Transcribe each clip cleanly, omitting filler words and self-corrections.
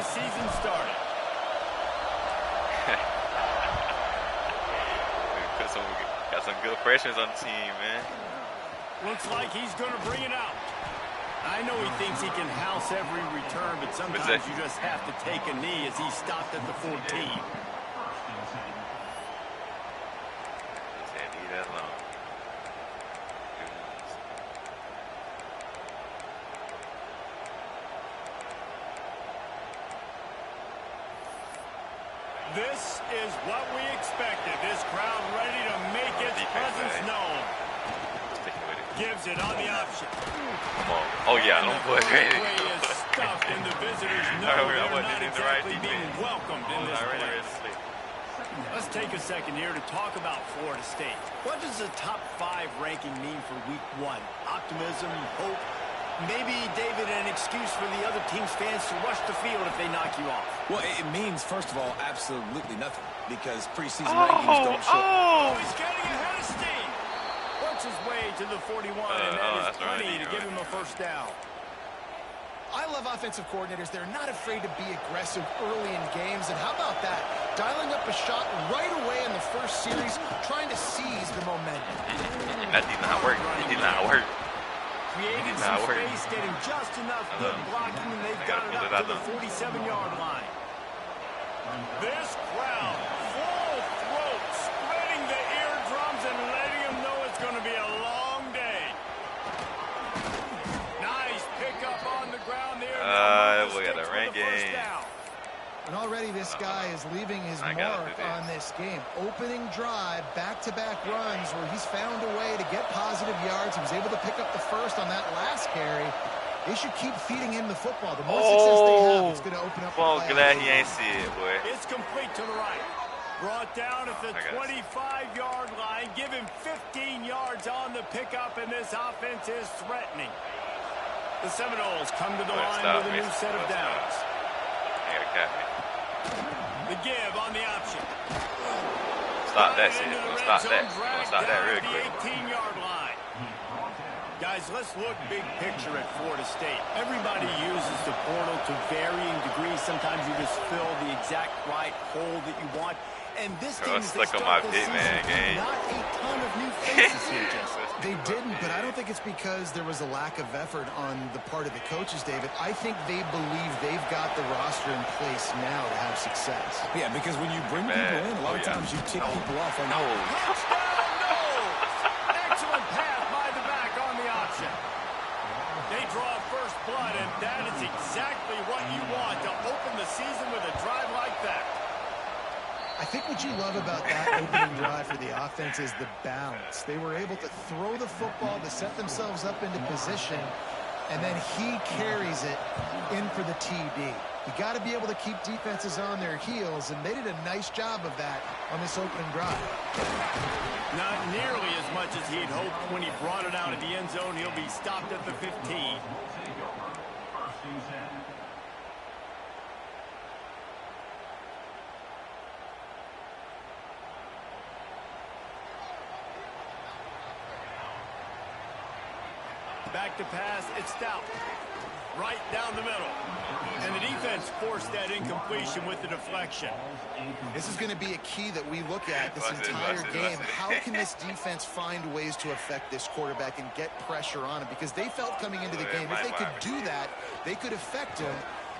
this season started. Got some good freshmen on the team, man. Looks like he's going to bring it out. I know he thinks he can house every return, but sometimes you just have to take a knee as he stopped at the 14. This is what we expected. This crowd ready to make its presence known. Gives it on the option. Come on. Oh, yeah, don't put it. Is stuffed, and the visitors know they're not exactly being welcomed in this place. Let's take a second here to talk about Florida State. What does the top 5 ranking mean for week 1? Optimism, hope? Maybe, David, an excuse for the other team's fans to rush the field if they knock you off. Well, it means, first of all, absolutely nothing, because preseason rankings don't show. Oh, he's getting ahead of steam. Works his way to the 41, and that is plenty to give him a first down. I love offensive coordinators. They're not afraid to be aggressive early in games, and how about that? Dialing up a shot right away in the first series, trying to seize the momentum. That did not work. It did not work. Created some space, getting just enough good blocking, and they've got it up to the 47-yard line. This crowd, full throat, spreading the eardrums and letting them know it's going to be a long day. Nice pickup on the ground there. We got a rain game. And already this guy is leaving his mark on this game. Opening drive, back-to-back runs where he's found a way to get positive yards. He was able to pick up the first on that last carry. They should keep feeding him the football. The more success they have, it's going to open up. Well, glad he ain't see it, boy. It's complete to the right. Brought down at the 25-yard line. Give him 15 yards on the pickup, and this offense is threatening. The Seminoles come to the line with a new set of downs. The give on the option. Stop that shit. Stop that. Stop that real quick. 18-yard line. Guys, let's look big picture at Florida State. Everybody uses the portal to varying degrees. Sometimes you just fill the exact right hole that you want. And this team is stuck on my pit, man. Not a ton of new faces here, Jesse. They didn't, but I don't think it's because there was a lack of effort on the part of the coaches, David. I think they believe they've got the roster in place now to have success. Yeah, because when you bring people in, a lot of times you tick people off on Excellent pass by the back on the option. They draw first blood, and that is exactly what you want to open the season with a drive like that. I think what you love about that opening drive for the offense is the balance. They were able to throw the football to set themselves up into position, and then he carries it in for the TD. You got to be able to keep defenses on their heels, and they did a nice job of that on this opening drive. Not nearly as much as he'd hoped when he brought it out of the end zone. He'll be stopped at the 15. Back to pass, it's Stout. Right down the middle. And the defense forced that incompletion with the deflection. This is going to be a key that we look at this entire game. How can this defense find ways to affect this quarterback and get pressure on him? Because they felt coming into the game, if they could do that, they could affect him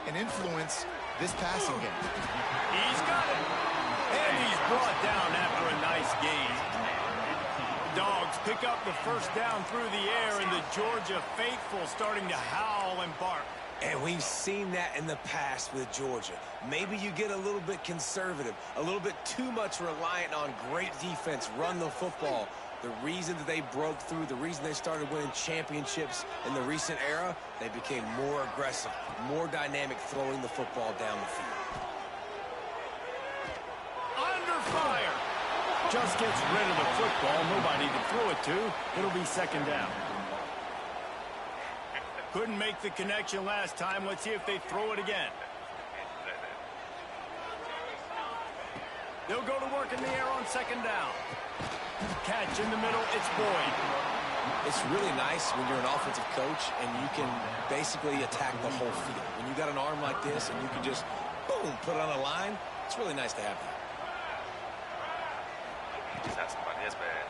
and influence this passing game. He's got it. And he's brought down after a nice gain. Dogs pick up the first down through the air, and the Georgia faithful starting to howl and bark. And we've seen that in the past with Georgia. Maybe you get a little bit conservative, a little bit too much reliant on great defense, run the football. The reason that they broke through, the reason they started winning championships in the recent era, they became more aggressive, more dynamic throwing the football down the field. Under fire. Just gets rid of the football. Nobody to throw it to. It'll be second down. Couldn't make the connection last time. Let's see if they throw it again. They'll go to work in the air on second down. Catch in the middle. It's Boyd. It's really nice when you're an offensive coach and you can basically attack the whole field. When you got an arm like this and you can just, boom, put it on a line, it's really nice to have that. He's had somebody that's bad.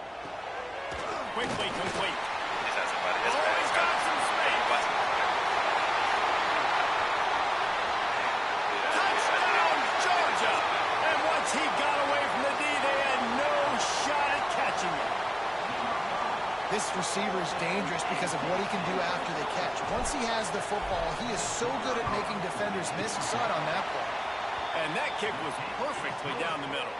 Quickly complete. He's had somebody that's bad. He's got some space. Touchdown, Georgia. And once he got away from the D, they had no shot at catching it. This receiver is dangerous because of what he can do after the catch. Once he has the football, he is so good at making defenders miss. You saw it on that play. And that kick was perfectly down the middle.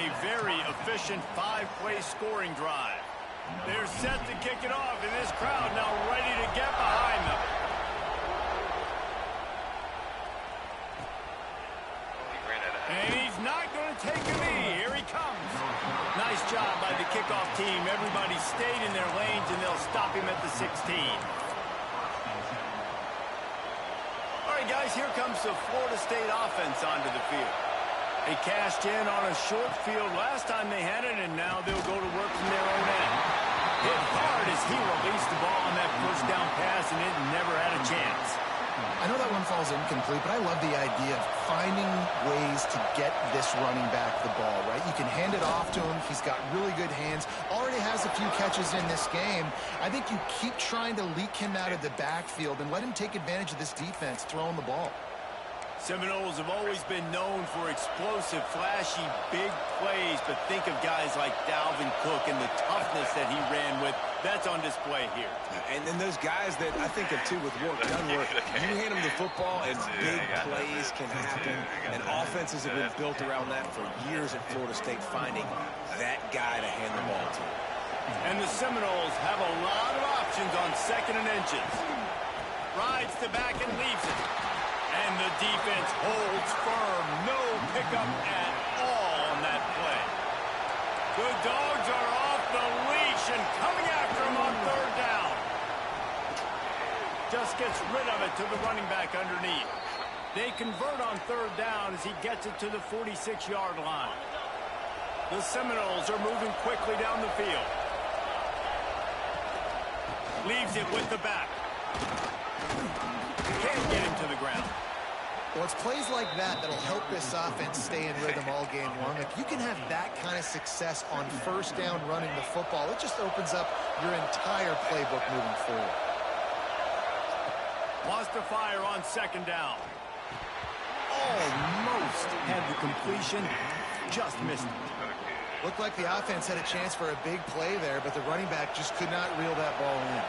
A very efficient 5-play scoring drive. They're set to kick it off, and this crowd now ready to get behind them. And he's not going to take a knee. Here he comes. Nice job by the kickoff team. Everybody stayed in their lanes, and they'll stop him at the 16. All right, guys, here comes the Florida State offense onto the field. They cashed in on a short field last time they had it, and now they'll go to work from their own end. Hit hard as he released the ball on that first down pass, and it never had a chance. I know that one falls incomplete, but I love the idea of finding ways to get this running back the ball, right? You can hand it off to him. He's got really good hands. Already has a few catches in this game. I think you keep trying to leak him out of the backfield and let him take advantage of this defense throwing the ball. Seminoles have always been known for explosive, flashy, big plays, but think of guys like Dalvin Cook and the toughness that he ran with. That's on display here. And then those guys that I think of, too, with Warwick Dunworth, you hand them the football and big plays can happen, and offenses have been built around that for years at Florida State, finding that guy to hand the ball to. And the Seminoles have a lot of options on 2nd and inches. Rides to back and leaves it. And the defense holds firm. No pickup at all on that play. The Dogs are off the leash and coming after him on 3rd down. Just gets rid of it to the running back underneath. They convert on 3rd down as he gets it to the 46-yard line. The Seminoles are moving quickly down the field. Leaves it with the back. Can't get him to the ground. Well, it's plays like that that'll help this offense stay in rhythm all game long. If you can have that kind of success on 1st down running the football, it just opens up your entire playbook moving forward. Wants to fire on 2nd down. Almost had the completion, just missed it. Looked like the offense had a chance for a big play there, but the running back just could not reel that ball in.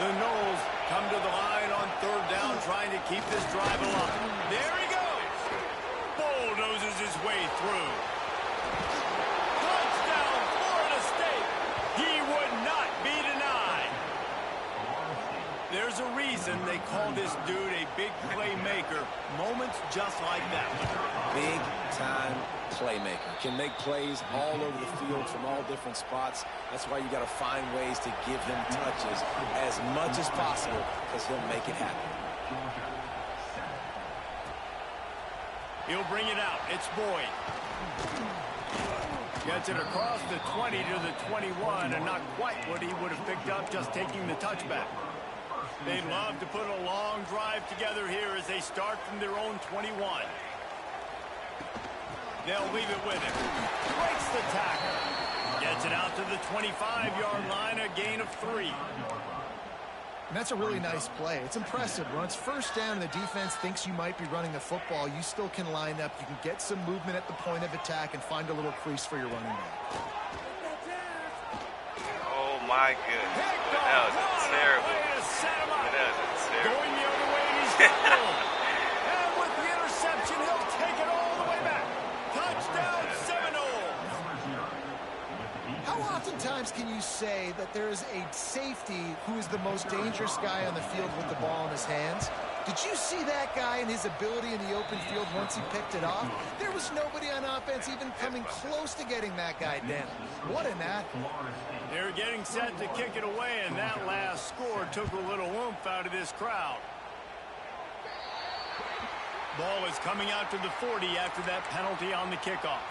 The Noles come to the line on 3rd down, trying to keep this drive alive. There he goes. Bulldozes his way through. Touchdown, Florida State. He would not be denied. There's a reason they call this dude a big playmaker. Moments just like that. Big-time playmaker. Can make plays all over the field from all different spots. That's why you got to find ways to give him touches as much as possible, because he'll make it happen. He'll bring it out. It's Boyd. Gets it across the 20 to the 21, and not quite what he would have picked up just taking the touchback. They'd love to put a long drive together here as they start from their own 21. They'll leave it with him. Breaks the tackle. Gets it out to the 25-yard line, a gain of 3. And that's a really nice play. It's impressive. When it's 1st down and the defense thinks you might be running the football, you still can line up. You can get some movement at the point of attack and find a little crease for your running back. Oh, my goodness. That was a terrible. That was a terrible. Going the other way, and he's got and with the interception, he'll take it all the way back. Touchdown, Seminole. How oftentimes can you say that there is a safety who is the most dangerous guy on the field with the ball in his hands? Did you see that guy and his ability in the open field once he picked it off? There was nobody on offense even coming close to getting that guy down. What an athlete. They're getting set to kick it away, and that last score took a little oomph out of this crowd. Ball is coming out to the 40 after that penalty on the kickoff.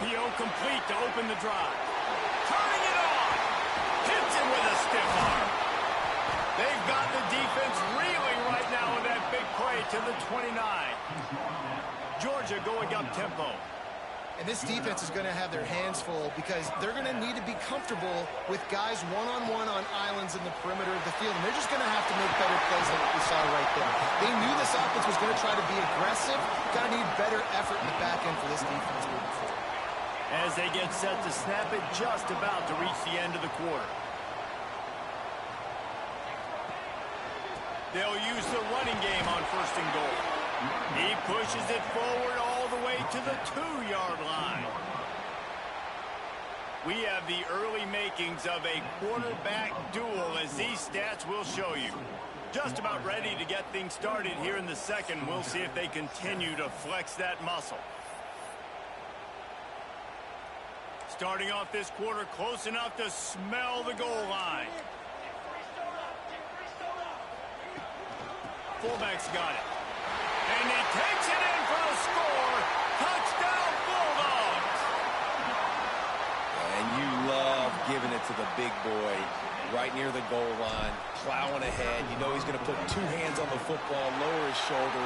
RPO complete to open the drive. Turning it on. Hits him with a stiff arm. They've got the defense reeling right now with that big play to the 29. Georgia going up tempo. And this defense is going to have their hands full because they're going to need to be comfortable with guys one-on-one on islands in the perimeter of the field. And they're just going to have to make better plays than what we saw right there. They knew this offense was going to try to be aggressive. Got to need better effort in the back end for this defense moving forward. As they get set to snap it, just about to reach the end of the quarter. They'll use the running game on 1st and goal. He pushes it forward all the way to the 2-yard line. We have the early makings of a quarterback duel, as these stats will show you. Just about ready to get things started here in the second. We'll see if they continue to flex that muscle. Starting off this quarter close enough to smell the goal line. Fullback's got it. And he takes it in for a score. Touchdown, Bulldogs. And you love giving it to the big boy right near the goal line, plowing ahead. You know he's going to put 2 hands on the football, lower his shoulder.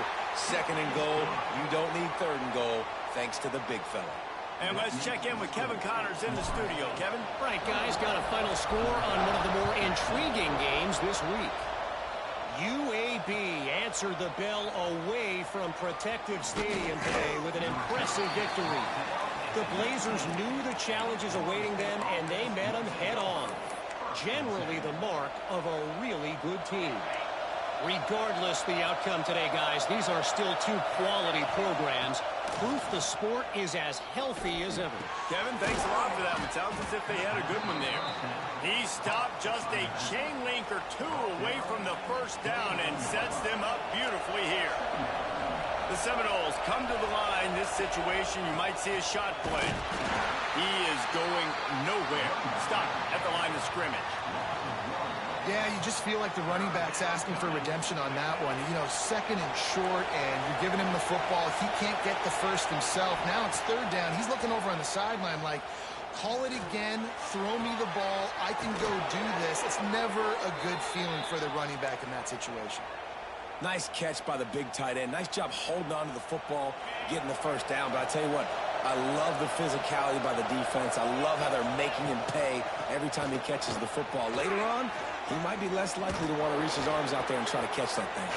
2nd and goal. You don't need 3rd and goal, thanks to the big fella. And let's check in with Kevin Connors in the studio. Kevin? Right, guys, got a final score on one of the more intriguing games this week. UAB answered the bell away from Protective Stadium today with an impressive victory. The Blazers knew the challenges awaiting them, and they met them head-on. Generally the mark of a really good team. Regardless the outcome today, guys, these are still 2 quality programs. Proof the sport is as healthy as ever. Kevin, thanks a lot for that. It sounds as if they had a good one there. He stopped just a chain link or 2 away from the 1st down and sets them up beautifully here. The Seminoles come to the line. This situation, you might see a shot play. He is going nowhere. Stop at the line of scrimmage. Yeah, you just feel like the running back's asking for redemption on that one. You know, 2nd and short, and you're giving him the football. He can't get the 1st himself. Now it's 3rd down. He's looking over on the sideline like, call it again, throw me the ball, I can go do this. It's never a good feeling for the running back in that situation. Nice catch by the big tight end. Nice job holding on to the football, getting the 1st down. But I tell you what, I love the physicality by the defense. I love how they're making him pay every time he catches the football. Later on, he might be less likely to want to reach his arms out there and try to catch that thing.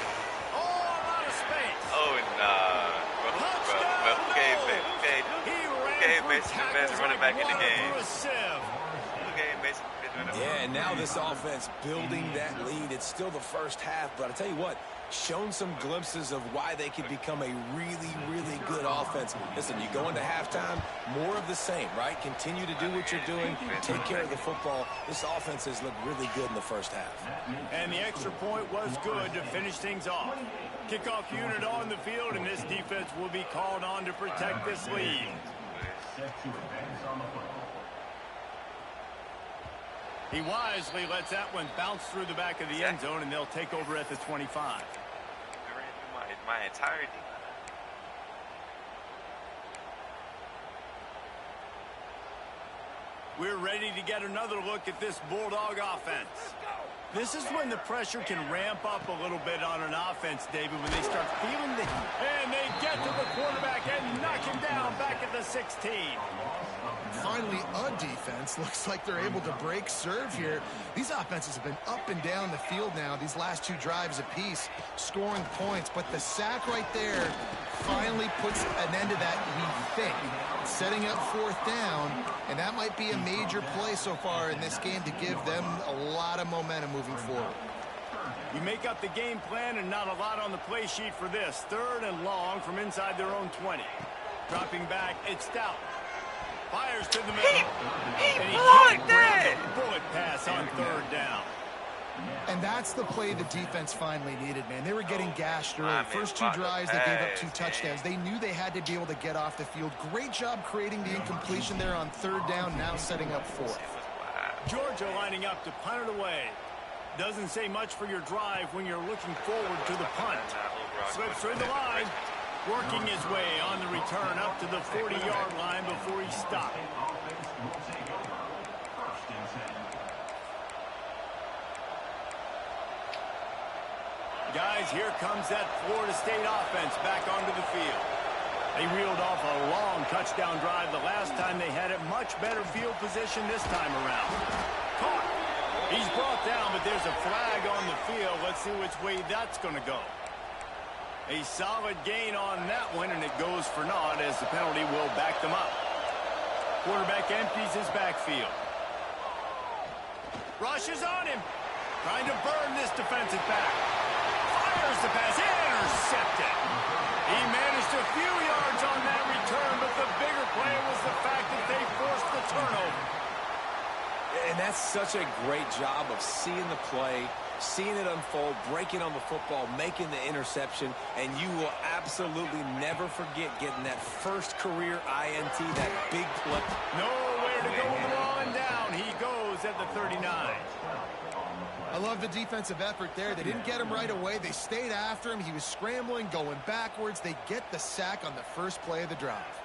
Oh, a lot of space. Oh, nah. Well, who gave Mason the best running back in the game? Who gave Mason the best running back? Yeah, and now this offense building that lead. It's still the 1st half, but I tell you what, shown some glimpses of why they could become a really, really good offense. Listen, you go into halftime, more of the same, right? Continue to do what you're doing, take care of the football. This offense has looked really good in the 1st half. And the extra point was good to finish things off. Kickoff unit on the field, and this defense will be called on to protect this lead. He wisely lets that one bounce through the back of the end zone, and they'll take over at the 25. My entire defense. We're ready to get another look at this Bulldog offense. This is when the pressure can ramp up a little bit on an offense, David, when they start feeling the... And they get to the quarterback and knock him down back at the 16. Finally, a defense. Looks like they're able to break serve here. These offenses have been up and down the field now, these last 2 drives apiece, scoring points. But the sack right there finally puts an end to that, we think. Setting up 4th down, and that might be a major play so far in this game to give them a lot of momentum moving forward. You make up the game plan and not a lot on the play sheet for this. 3rd and long from inside their own 20. Dropping back, it's Stout. Fires to the middle. And he can't grab the bullet pass on 3rd down. And that's the play the defense finally needed, man. They were getting gashed early. First 2 drives, they gave up 2 touchdowns. They knew they had to be able to get off the field. Great job creating the incompletion there on 3rd down, now setting up 4th. Georgia lining up to punt it away. Doesn't say much for your drive when you're looking forward to the punt. Slips through the line. Working his way on the return up to the 40-yard line before he stopped. Guys, here comes that Florida State offense back onto the field. They reeled off a long touchdown drive the last time they had it. Much better field position this time around. Caught. He's brought down, but there's a flag on the field. Let's see which way that's going to go. A solid gain on that one, and it goes for naught as the penalty will back them up. Quarterback empties his backfield. Rushes on him. Trying to burn this defensive back. Fires the pass. Intercepted. He managed a few yards on that return, but the bigger play was the fact that they forced the turnover. And that's such a great job of seeing the play, seeing it unfold, breaking on the football, making the interception, and you will absolutely never forget getting that first career INT, that big play. Nowhere to go with the ball, and down he goes at the 39. I love the defensive effort there. They didn't get him right away. They stayed after him. He was scrambling, going backwards. They get the sack on the first play of the drive.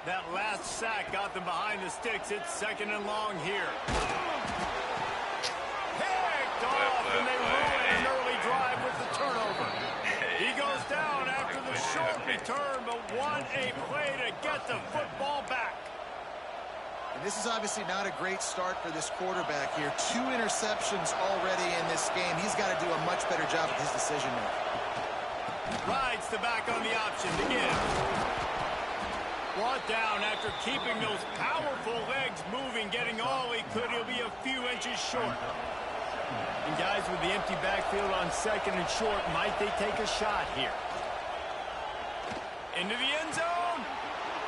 That last sack got them behind the sticks. It's 2nd and long here. Picked off, and they ruin an early drive with the turnover. He goes down after the short return, but what a play to get the football back. And this is obviously not a great start for this quarterback here. 2 interceptions already in this game. He's got to do a much better job of his decision making. Rides the back on the option to give. Brought down after keeping those powerful legs moving, getting all he could. He'll be a few inches short. And guys, with the empty backfield on 2nd and short, might they take a shot here? Into the end zone.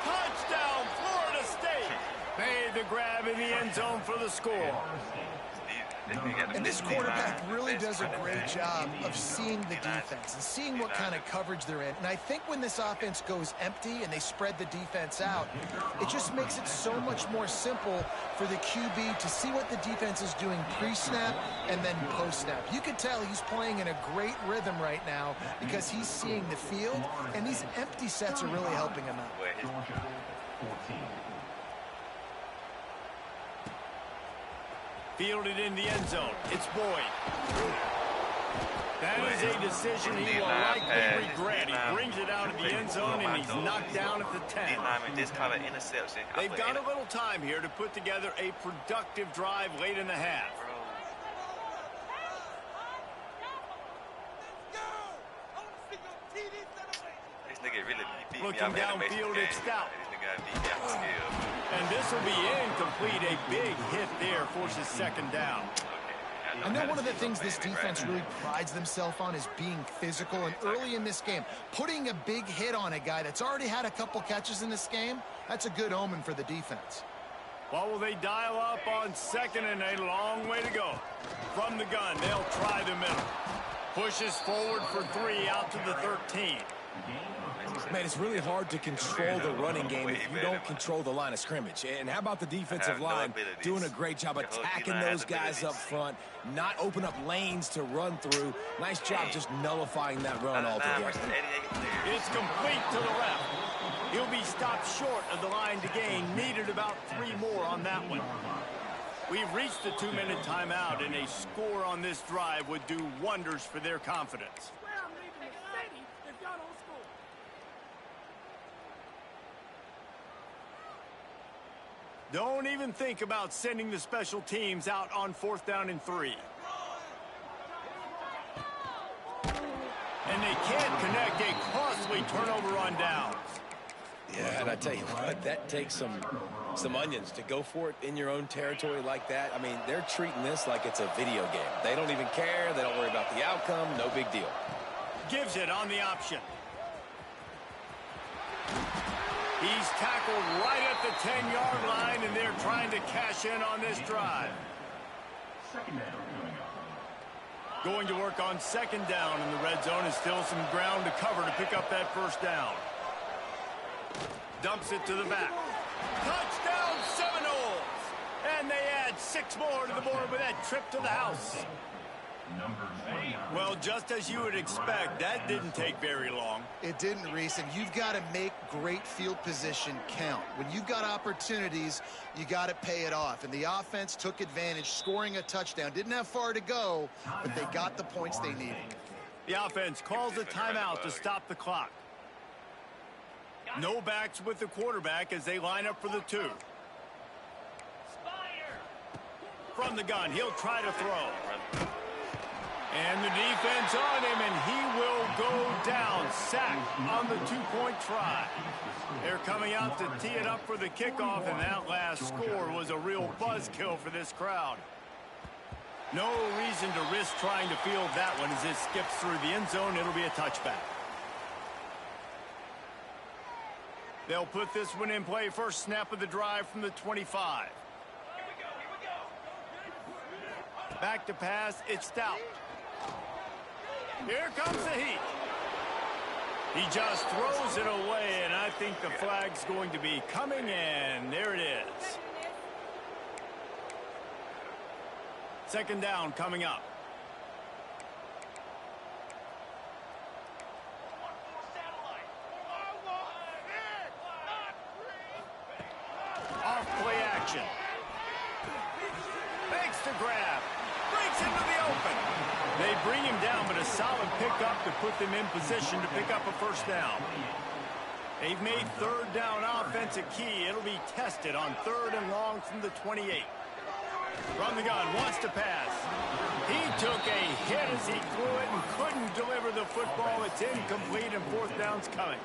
Touchdown, Florida State. Made the grab in the end zone for the score. And this quarterback really does a great job of seeing the defense and seeing what kind of coverage they're in. And I think when this offense goes empty and they spread the defense out, it just makes it so much more simple for the QB to see what the defense is doing pre-snap and then post-snap. You can tell he's playing in a great rhythm right now because he's seeing the field, and these empty sets are really helping him out. Fielded in the end zone. It's Boyd. That is a decision he will likely regret. He brings it out of the end zone, and he's knocked down at the 10. They've got a little time here to put together a productive drive late in the half. Looking downfield, it's Stout. And this will be incomplete. A big hit there forces 2nd down. I know one of the things this defense really prides themselves on is being physical, and early in this game, putting a big hit on a guy that's already had a couple catches in this game, that's a good omen for the defense. What will they dial up on 2nd and a long way to go? From the gun, they'll try the middle. Pushes forward for 3 out to the 13. Man, it's really hard to control the running game if you don't control the line of scrimmage. And how about the defensive line doing a great job attacking those guys up front, not open up lanes to run through. Nice job just nullifying that run altogether. It's complete to the left. He'll be stopped short of the line to gain. Needed about 3 more on that one. We've reached the 2-minute timeout, and a score on this drive would do wonders for their confidence. Don't even think about sending the special teams out on 4th down and 3. And they can't connect. A costly turnover on downs. Yeah, and I tell you what, that takes some onions to go for it in your own territory like that. I mean, they're treating this like it's a video game. They don't even care. They don't worry about the outcome. No big deal. Gives it on the option. He's tackled right at the 10-yard line, and they're trying to cash in on this drive. Going to work on 2nd down in the red zone, is still some ground to cover to pick up that 1st down. Dumps it to the back. Touchdown Seminoles! And they add 6 more to the board with that trip to the house. Well, just as you would expect, that didn't take very long. It didn't, Reese, and you've got to make great field position count. When you've got opportunities, you got to pay it off. And the offense took advantage, scoring a touchdown. Didn't have far to go, but they got the points they needed. The offense calls a timeout to stop the clock. No backs with the quarterback as they line up for the 2. From the gun, he'll try to throw. And the defense on him, and he will go down. Sacked on the 2-point try. They're coming out to tee it up for the kickoff, and that last score was a real buzzkill for this crowd. No reason to risk trying to field that one as it skips through the end zone. It'll be a touchback. They'll put this one in play. First snap of the drive from the 25. Back to pass. It's Stout. Here comes the heat. He just throws it away, and I think the flag's going to be coming in. There it is. Second down coming up. Off play action. Makes the grab. Breaks into the open. They bring him down, but a solid pickup to put them in position to pick up a first down. They've made third down offense a key. It'll be tested on 3rd and long from the 28. From the gun, wants to pass. He took a hit as he threw it and couldn't deliver the football. It's incomplete, and 4th down's coming.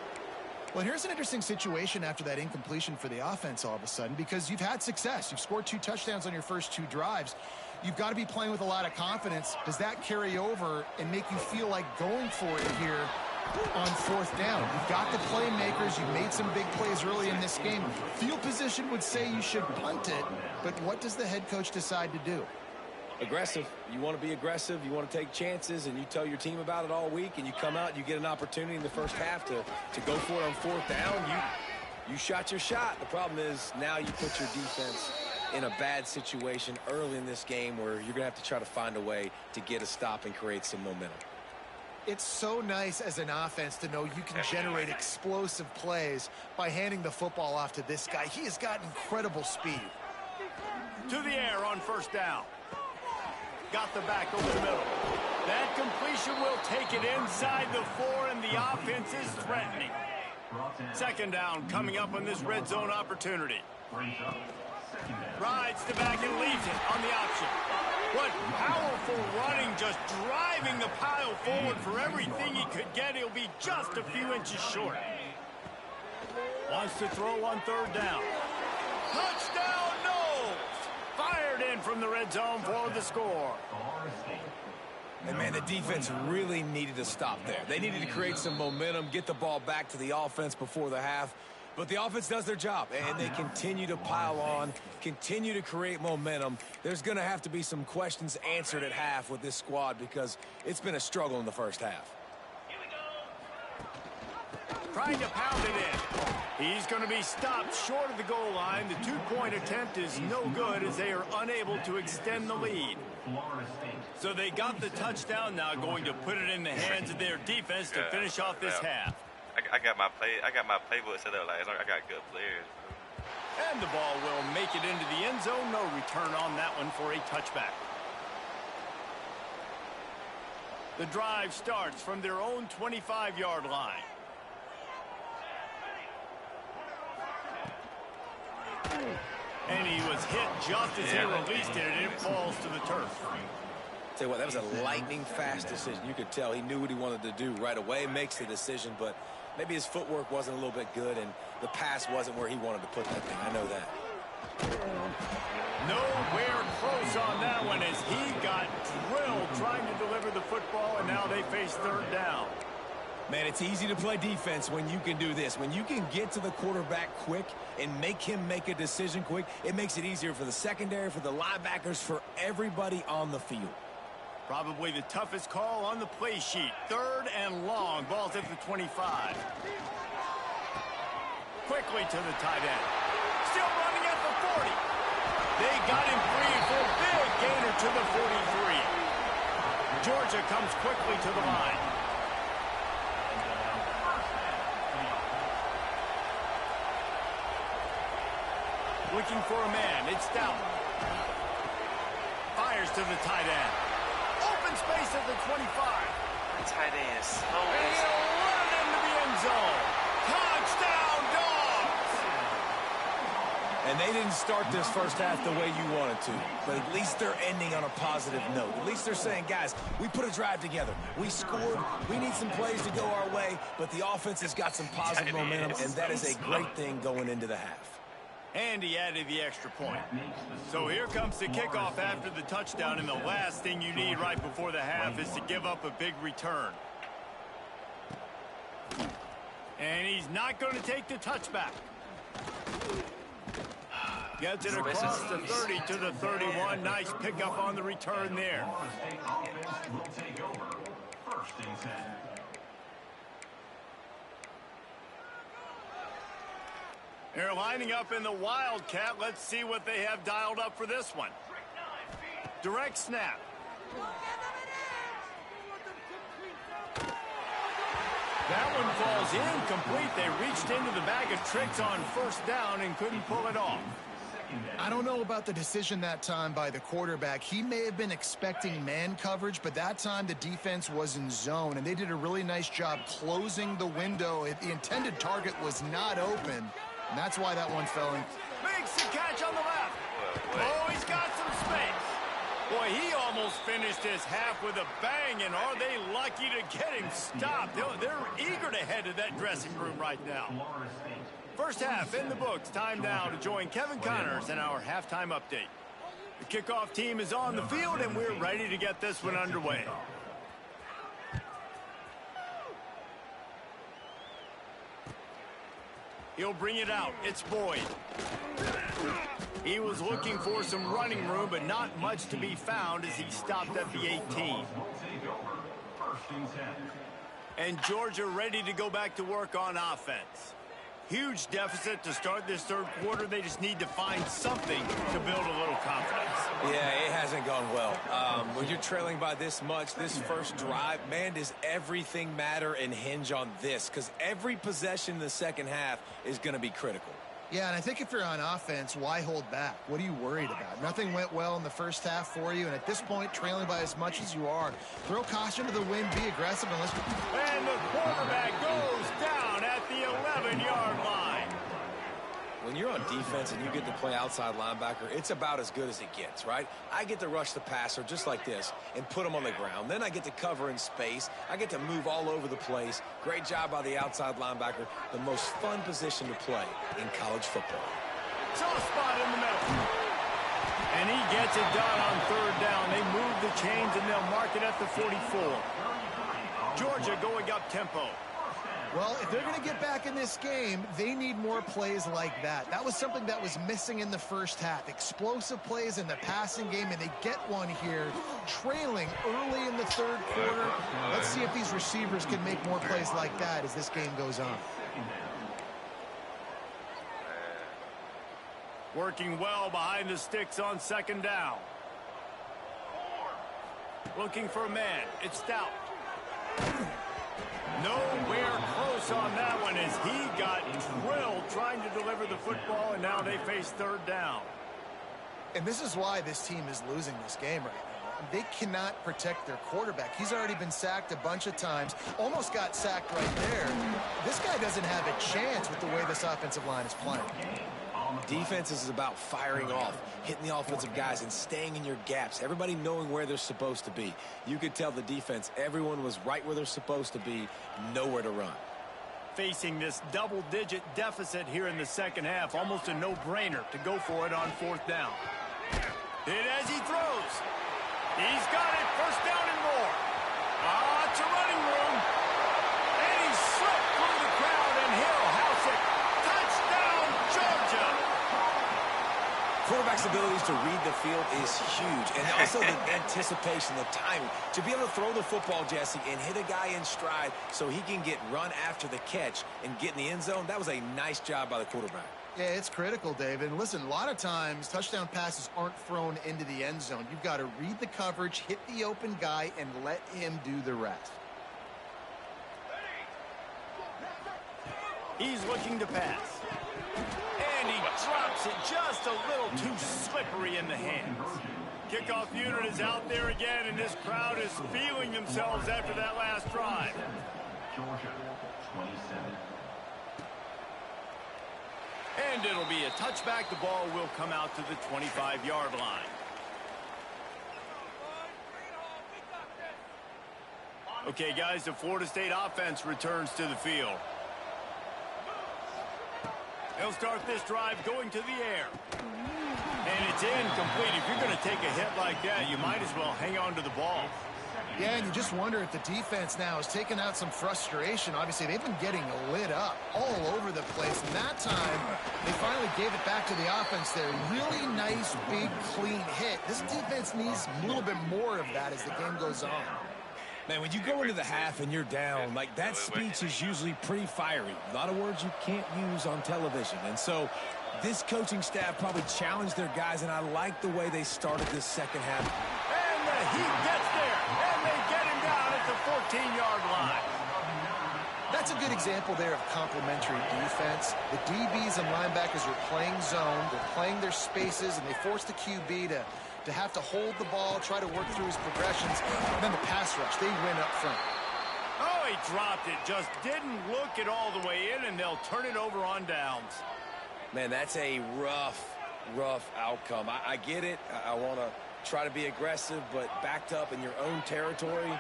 Well, here's an interesting situation after that incompletion for the offense all of a sudden, because you've had success. You've scored 2 touchdowns on your first 2 drives. You've got to be playing with a lot of confidence. Does that carry over and make you feel like going for it here on 4th down? You've got the playmakers. You've made some big plays early in this game. Field position would say you should punt it, but what does the head coach decide to do? Aggressive. You want to be aggressive. You want to take chances, and you tell your team about it all week, and you come out and you get an opportunity in the first half to go for it on 4th down. You shot your shot. The problem is now you put your defense in a bad situation early in this game where you're going to have to try to find a way to get a stop and create some momentum. It's so nice as an offense to know you can generate explosive plays by handing the football off to this guy. He has got incredible speed. To the air on 1st down. Got the back over the middle. That completion will take it inside the 4, and the offense is threatening. 2nd down coming up on this red zone opportunity. Rides the back and leaves it on the option. What powerful running, just driving the pile forward for everything he could get. He'll be just a few inches short. Wants to throw on 3rd down. Touchdown, Knowles! Fired in from the red zone for the score. And, man, the defense really needed to stop there. They needed to create some momentum, get the ball back to the offense before the half. But the offense does their job, and they continue to pile on, continue to create momentum. There's going to have to be some questions answered at half with this squad because it's been a struggle in the first half. Trying to pound it in. He's going to be stopped short of the goal line. The 2-point attempt is no good as they are unable to extend the lead. So they got the touchdown, now going to put it in the hands of their defense to finish off this half. I got my playbook set up. Like, I got good players. And the ball will make it into the end zone. No return on that one for a touchback. The drive starts from their own 25-yard line. And he was hit just as he released it, and it falls to the turf. Tell you what, that was a lightning-fast decision. You could tell he knew what he wanted to do right away, makes the decision, but maybe his footwork wasn't a little bit good, and the pass wasn't where he wanted to put that thing. I know that. Nowhere close on that one as he got drilled trying to deliver the football, and now they face 3rd down. Man, it's easy to play defense when you can do this. When you can get to the quarterback quick and make him make a decision quick, it makes it easier for the secondary, for the linebackers, for everybody on the field. Probably the toughest call on the play sheet. 3rd and long. Ball's at the 25. Quickly to the tight end. Still running at the 40. They got him free for a big gainer to the 43. Georgia comes quickly to the line. Looking for a man. It's down. Fires to the tight end. Open space at the 25. The tight end is so And he'll run it into the end zone. Touchdown, Dogs! And they didn't start this first half the way you wanted to, but at least they're ending on a positive note. At least they're saying, guys, we put a drive together. We scored. We need some plays to go our way, but the offense has got some positive momentum, and that is a great thing going into the half. And he added the extra point. So here comes the kickoff after the touchdown, and the last thing you need right before the half is to give up a big return. And he's not going to take the touchback. Gets it across the 30 to the 31. Nice pickup on the return there. They're lining up in the Wildcat. Let's see what they have dialed up for this one. Direct snap. That one falls incomplete. They reached into the bag of tricks on first down and couldn't pull it off. I don't know about the decision that time by the quarterback. He may have been expecting man coverage, but that time the defense was in zone, and they did a really nice job closing the window. The intended target was not open, and that's why that one fell in. Makes the catch on the left. Oh, he's got some space. Boy, he almost finished his half with a bang, and are they lucky to get him stopped? They're eager to head to that dressing room right now. First half in the books. Time now to join Kevin Connors in our halftime update. The kickoff team is on the field, and we're ready to get this one underway. He'll bring it out. It's Boyd. He was looking for some running room, but not much to be found as he stopped at the 18. And Georgia ready to go back to work on offense. Huge deficit to start this third quarter. They just need to find something to build a little confidence. Yeah, it hasn't gone well. When you're trailing by this much, this first drive, man, does everything matter and hinge on this? Because every possession in the second half is going to be critical. Yeah, and I think if you're on offense, why hold back? What are you worried about? Nothing went well in the first half for you, and at this point, trailing by as much as you are, throw caution to the wind, be aggressive, and let's... And the quarterback goes down at the 11-yard line. When you're on defense and you get to play outside linebacker, it's about as good as it gets, right? I get to rush the passer just like this and put him on the ground. Then I get to cover in space. I get to move all over the place. Great job by the outside linebacker. The most fun position to play in college football. Soft spot in the middle. And he gets it done on third down. They move the chains and they'll mark it at the 44. Georgia going up tempo. Well, if they're going to get back in this game, they need more plays like that. That was something that was missing in the first half. Explosive plays in the passing game, and they get one here, trailing early in the third quarter. Let's see if these receivers can make more plays like that as this game goes on. Working well behind the sticks on second down. Looking for a man. It's Stout. Nowhere close on that one as he got drilled trying to deliver the football, and now they face third down. And this is why this team is losing this game right now. They cannot protect their quarterback. He's already been sacked a bunch of times, almost got sacked right there. This guy doesn't have a chance with the way this offensive line is playing. Defense is about firing off, hitting the offensive guys and staying in your gaps. Everybody knowing where they're supposed to be. You could tell the defense, everyone was right where they're supposed to be, nowhere to run. Facing this double-digit deficit here in the second half, almost a no-brainer to go for it on fourth down. Hit as he throws. He's got it, first down and more. It's a running room. And he slipped through the crowd, and he'll house it. Touchdown, Georgia. Quarterback's abilities to read the field is huge, and also the anticipation, the timing. To be able to throw the football, Jesse, and hit a guy in stride so he can get run after the catch and get in the end zone, that was a nice job by the quarterback. Yeah, it's critical, David. And listen, a lot of times touchdown passes aren't thrown into the end zone. You've got to read the coverage, hit the open guy, and let him do the rest. He's looking to pass. And he drops it just a little too slippery in the hands. Kickoff unit is out there again, and this crowd is feeling themselves after that last drive. Georgia, 27. And it'll be a touchback. The ball will come out to the 25-yard line. Okay, guys, the Florida State offense returns to the field. They'll start this drive going to the air. And it's incomplete. If you're going to take a hit like that, you might as well hang on to the ball. Yeah, and you just wonder if the defense now has taken out some frustration. Obviously, they've been getting lit up all over the place. And that time, they finally gave it back to the offense there. Really nice, big, clean hit. This defense needs a little bit more of that as the game goes on. Man, when you go into the half and you're down, like that speech is usually pretty fiery. A lot of words you can't use on television. And so this coaching staff probably challenged their guys, and I like the way they started this second half. And the heat gets there, and they get him down at the 14-yard line. That's a good example there of complementary defense. The DBs and linebackers are playing zone. They're playing their spaces, and they force the QB to have to hold the ball, try to work through his progressions, and then the pass rush, they win up front. Oh, he dropped it. Just didn't look it all the way in, and they'll turn it over on downs. Man, that's a rough outcome. I get it. I want to try to be aggressive, but backed up in your own territory,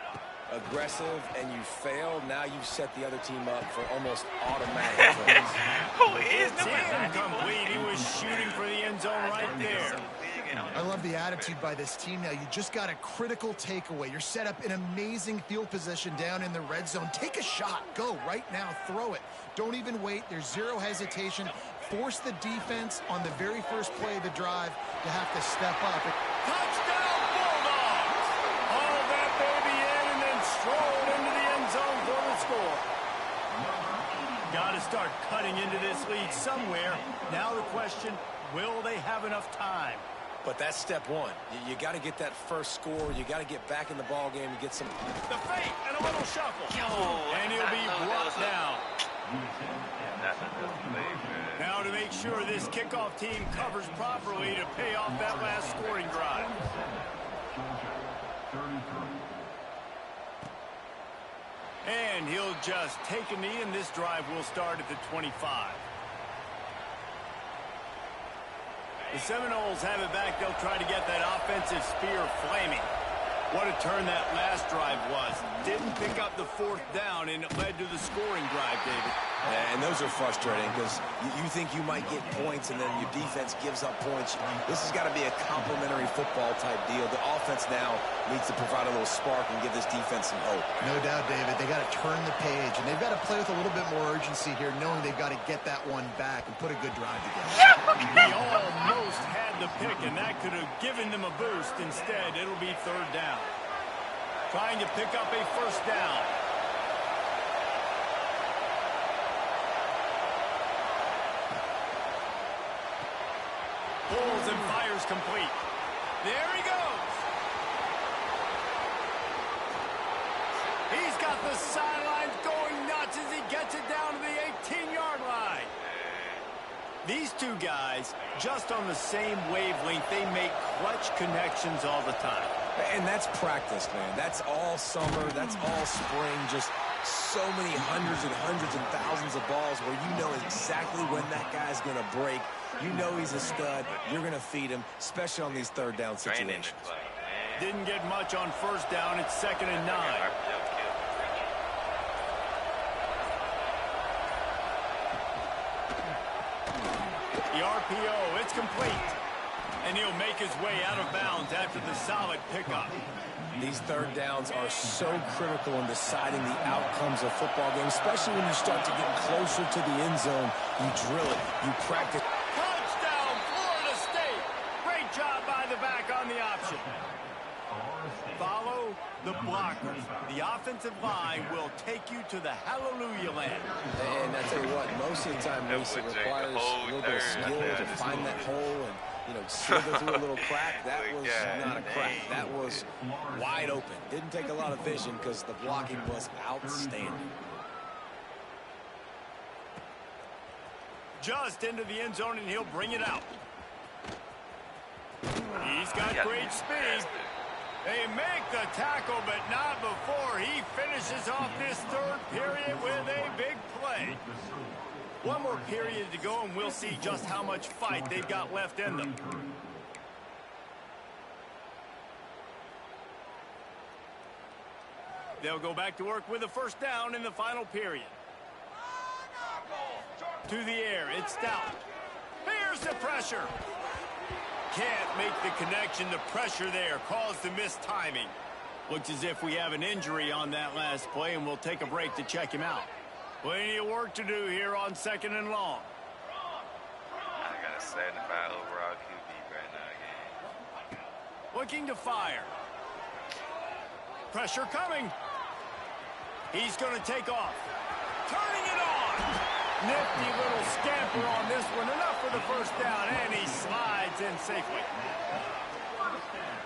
aggressive, and you fail. Now you've set the other team up for almost automatic points. Who is doing that? Incomplete. He was shooting for the end zone right there. I love the attitude by this team now. You just got a critical takeaway. You're set up in amazing field position down in the red zone. Take a shot. Go right now. Throw it. Don't even wait. There's zero hesitation. Force the defense on the very first play of the drive to have to step up. Touchdown, Bulldogs! Haul that baby in and then stroll into the end zone for the score. Got to start cutting into this lead somewhere. Now the question, will they have enough time? But that's step one. You got to get that first score. You got to get back in the ball game and get some. The fake and a little shuffle. And he'll be brought down. Now to make sure this kickoff team covers properly to pay off that last scoring drive. And he'll just take a knee, and this drive will start at the 25. The Seminoles have it back. They'll try to get that offensive spear flaming. What a turn that last drive was. Didn't pick up the fourth down, and it led to the scoring drive, David. And those are frustrating because you think you might get points, and then your defense gives up points. This has got to be a complementary football type deal. The offense now needs to provide a little spark and give this defense some hope. No doubt, David. They got to turn the page, and they've got to play with a little bit more urgency here, knowing they've got to get that one back and put a good drive together. He almost had the pick, and that could have given them a boost. Instead, it'll be third down. Trying to pick up a first down. Pulls and fires complete. There he goes. He's got the sidelines going nuts as he gets it down to the 18-yard line. These two guys, just on the same wavelength, they make clutch connections all the time. And that's practice, man. That's all summer. That's all spring. Just so many hundreds and thousands of balls where you know exactly when that guy's going to break. You know he's a stud. You're going to feed him, especially on these third down situations. Didn't get much on first down. It's 2nd and 9. The RPO, it's complete. And he'll make his way out of bounds after the solid pickup. These third downs are so critical in deciding the outcomes of football games, especially when you start to get closer to the end zone. You drill it. You practice. Touchdown, Florida State. Great job by the back on the option. Follow the blockers. The offensive line will take you to the hallelujah land. And I tell you what, most of the time, Reese, it requires a little bit of skill to find that hole and, you know, slither through a little crack. That was not a crack. That was wide open. Didn't take a lot of vision because the blocking was outstanding. Just into the end zone, and he'll bring it out. He's got great speed. They make the tackle, but not before he finishes off this third period with a big play. One more period to go, and we'll see just how much fight they've got left in them. They'll go back to work with a first down in the final period. To the air, it's Stout. Here's the pressure. Can't make the connection. The pressure there caused the missed timing. Looks as if we have an injury on that last play, and we'll take a break to check him out. Plenty of work to do here on 2nd and long. I got a 75 overall QB right now, again. Looking to fire. Pressure coming. He's going to take off. Turning it on. Nifty little scamper on this one. Enough for the first down, and he slides in safely.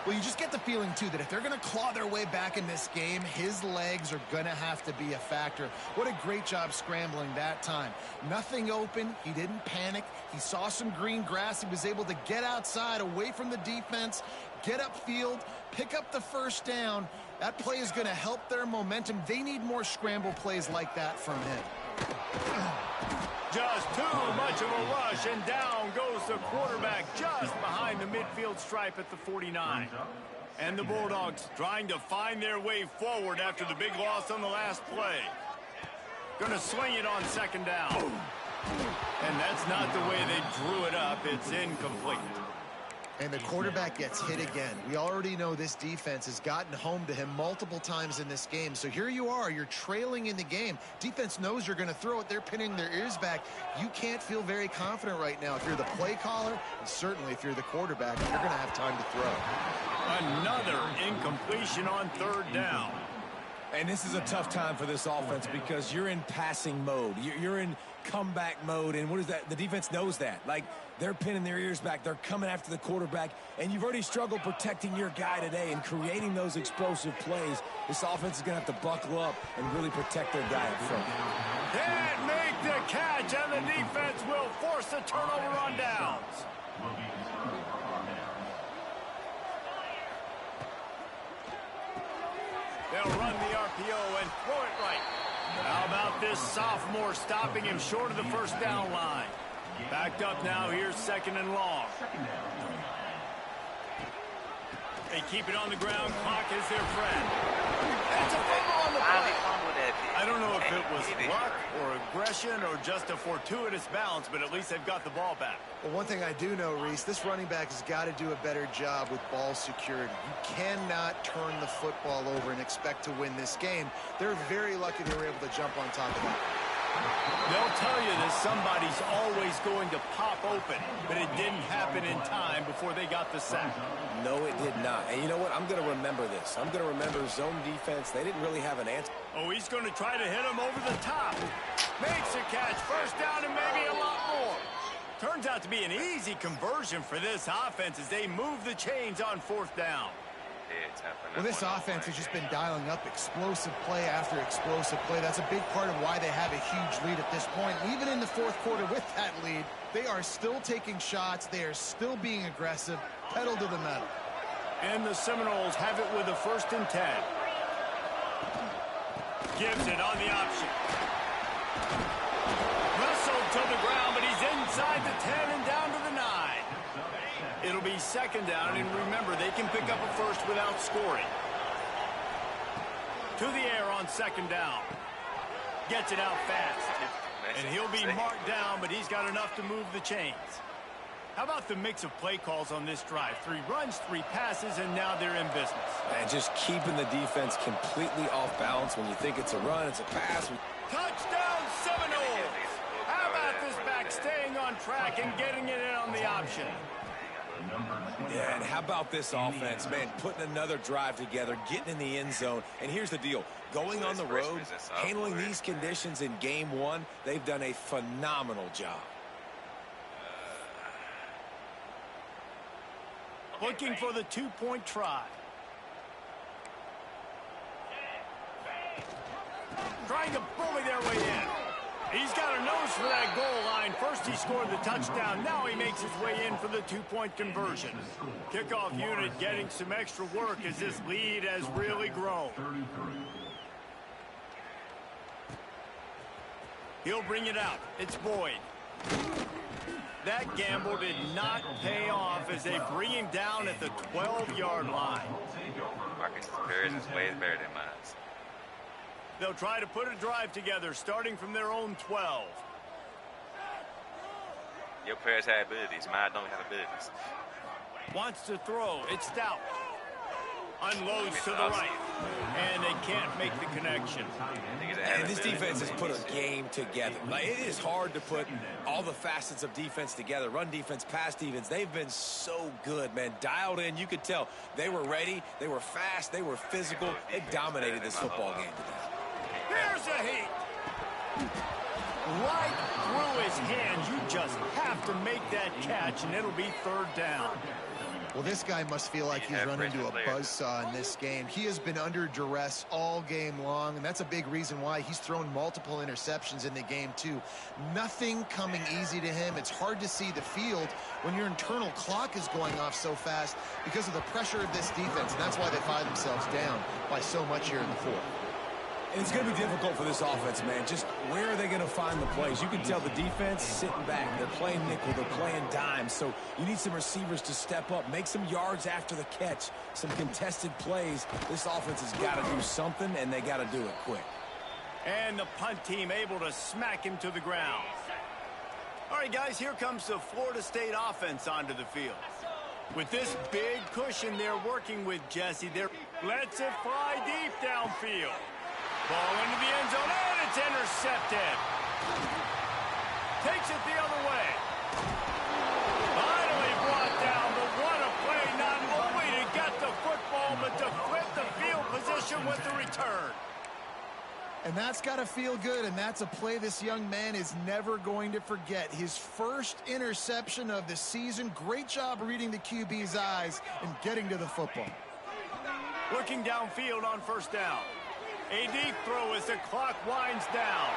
Well, you just get the feeling, too, that if they're going to claw their way back in this game, his legs are going to have to be a factor. What a great job scrambling that time. Nothing open. He didn't panic. He saw some green grass. He was able to get outside, away from the defense, get upfield, pick up the first down. That play is going to help their momentum. They need more scramble plays like that from him. Just too much of a rush, and down goes the quarterback just behind the midfield stripe at the 49. And the Bulldogs trying to find their way forward after the big loss on the last play. Gonna swing it on 2nd down. And that's not the way they drew it up. It's incomplete. And the quarterback gets hit again. We already know this defense has gotten home to him multiple times in this game. So here you are, you're trailing in the game. Defense knows you're going to throw it. They're pinning their ears back. You can't feel very confident right now. If you're the play caller, and certainly if you're the quarterback, you're going to have time to throw. Another incompletion on 3rd down. And this is a tough time for this offense because you're in passing mode. You're in comeback mode, and what is that? The defense knows that. Like, they're pinning their ears back. They're coming after the quarterback, and you've already struggled protecting your guy today and creating those explosive plays. This offense is going to have to buckle up and really protect their guy up front. Can't make the catch, and the defense will force a turnover on downs. They'll run the RPO and throw it right. How about this sophomore stopping him short of the first down line? Backed up now. Here's 2nd and long. They keep it on the ground. Clock is their friend. That's a fumble on the play. I don't know if it was luck or aggression or just a fortuitous bounce, but at least they've got the ball back. Well, one thing I do know, Reese, this running back has got to do a better job with ball security. You cannot turn the football over and expect to win this game. They're very lucky they were able to jump on top of that. They'll tell you that somebody's always going to pop open, but it didn't happen in time before they got the sack. No, it did not. And you know what? I'm going to remember this. I'm going to remember zone defense. They didn't really have an answer. Oh, he's going to try to hit him over the top. Makes a catch. First down and maybe a lot more. Turns out to be an easy conversion for this offense as they move the chains on 4th down. Well, this offense has just been dialing up explosive play after explosive play. That's a big part of why they have a huge lead at this point. Even in the 4th quarter with that lead, they are still taking shots. They are still being aggressive. Pedal to the metal. And the Seminoles have it with a 1st and 10. Gives it on the option. Wrestled to the ground, but he's inside the 10 and down to the 9. It'll be 2nd down, and remember, they can pick up a first without scoring. To the air on 2nd down. Gets it out fast. And he'll be marked down, but he's got enough to move the chains. How about the mix of play calls on this drive? 3 runs, 3 passes, and now they're in business. And just keeping the defense completely off balance. When you think it's a run, it's a pass. Touchdown, Seminoles! How about this back staying on track and getting it in on the option? Yeah, and how about this offense, man, putting another drive together, getting in the end zone. And here's the deal. Going on the road, handling these conditions in game one, they've done a phenomenal job. Looking for the two-point try. Trying to bully their way in. He's got a nose for that goal line. First he scored the touchdown. Now he makes his way in for the two-point conversion. Kickoff unit getting some extra work as this lead has really grown. He'll bring it out. It's Boyd. That gamble did not pay off as they bring him down at the 12-yard line. Marcus' Bears is way better than mine. They'll try to put a drive together, starting from their own 12. Your players have abilities. Mine don't have abilities. Wants to throw. It's Stout. Unloads to the right. And they can't make the connection. And this defense has put a game together. Like, it is hard to put all the facets of defense together. Run defense, pass defense. They've been so good, man. Dialed in. You could tell they were ready. They were fast. They were physical. They dominated this football game today. Here's a heat. Right through his hands. You just have to make that catch, and it'll be third down. Well, this guy must feel like he's run into a buzzsaw in this game. He has been under duress all game long, and that's a big reason why he's thrown multiple interceptions in the game, too. Nothing coming easy to him. It's hard to see the field when your internal clock is going off so fast because of the pressure of this defense, and that's why they find themselves down by so much here in the fourth. And it's going to be difficult for this offense, man. Just where are they going to find the plays? You can tell the defense sitting back. They're playing nickel. They're playing dime. So you need some receivers to step up, make some yards after the catch, some contested plays. This offense has got to do something, and they got to do it quick. And the punt team able to smack him to the ground. All right, guys, here comes the Florida State offense onto the field. With this big cushion they're working with, Jesse, they're lets it fly deep downfield. Ball into the end zone, and it's intercepted. Takes it the other way. Finally brought down, but what a play, not only to get the football, but to flip the field position with the return. And that's got to feel good, and that's a play this young man is never going to forget. His first interception of the season. Great job reading the QB's eyes and getting to the football. Looking downfield on first down. A deep throw as the clock winds down.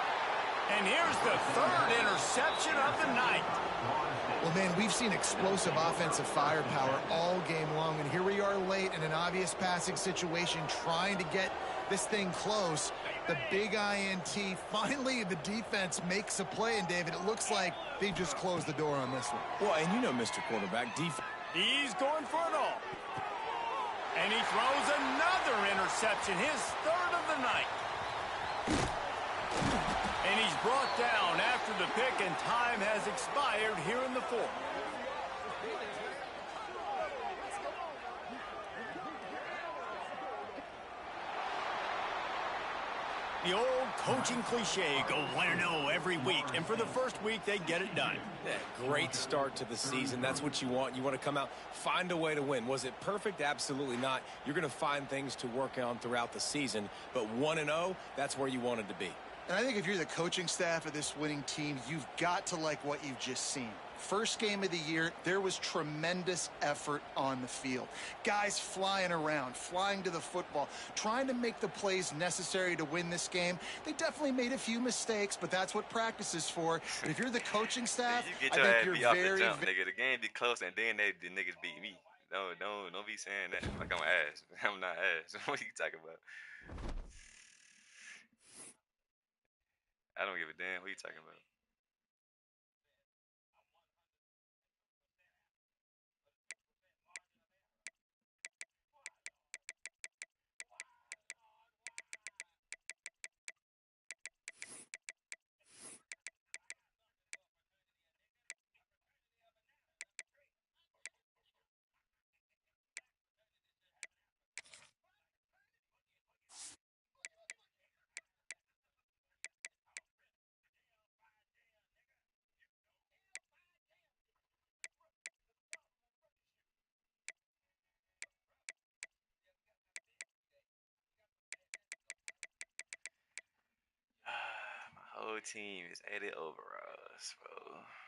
And here's the third interception of the night. Well, man, we've seen explosive offensive firepower all game long, and here we are late in an obvious passing situation trying to get this thing close. The big INT. Finally, the defense makes a play, and David, it looks like they just closed the door on this one. Well, and you know, Mr. Quarterback, he's going for it all. And he throws another interception, his third of the night. And he's brought down after the pick, and time has expired here in the fourth. The old coaching cliche, go 1-0 every week. And for the first week, they get it done. Yeah, great start to the season. That's what you want. You want to come out, find a way to win. Was it perfect? Absolutely not. You're going to find things to work on throughout the season. But 1-0, that's where you wanted to be. And I think if you're the coaching staff of this winning team, you've got to like what you've just seen. First game of the year, there was tremendous effort on the field. Guys flying around, flying to the football, trying to make the plays necessary to win this game. They definitely made a few mistakes, but that's what practice is for. But if you're the coaching staff, you get your ass beat off the jump, nigga. The game be close, and then the niggas beat me. No, don't be saying that. Like I'm ass. I'm not ass. What are you talking about? I don't give a damn. What are you talking about? whole team is 80 overalls, bro.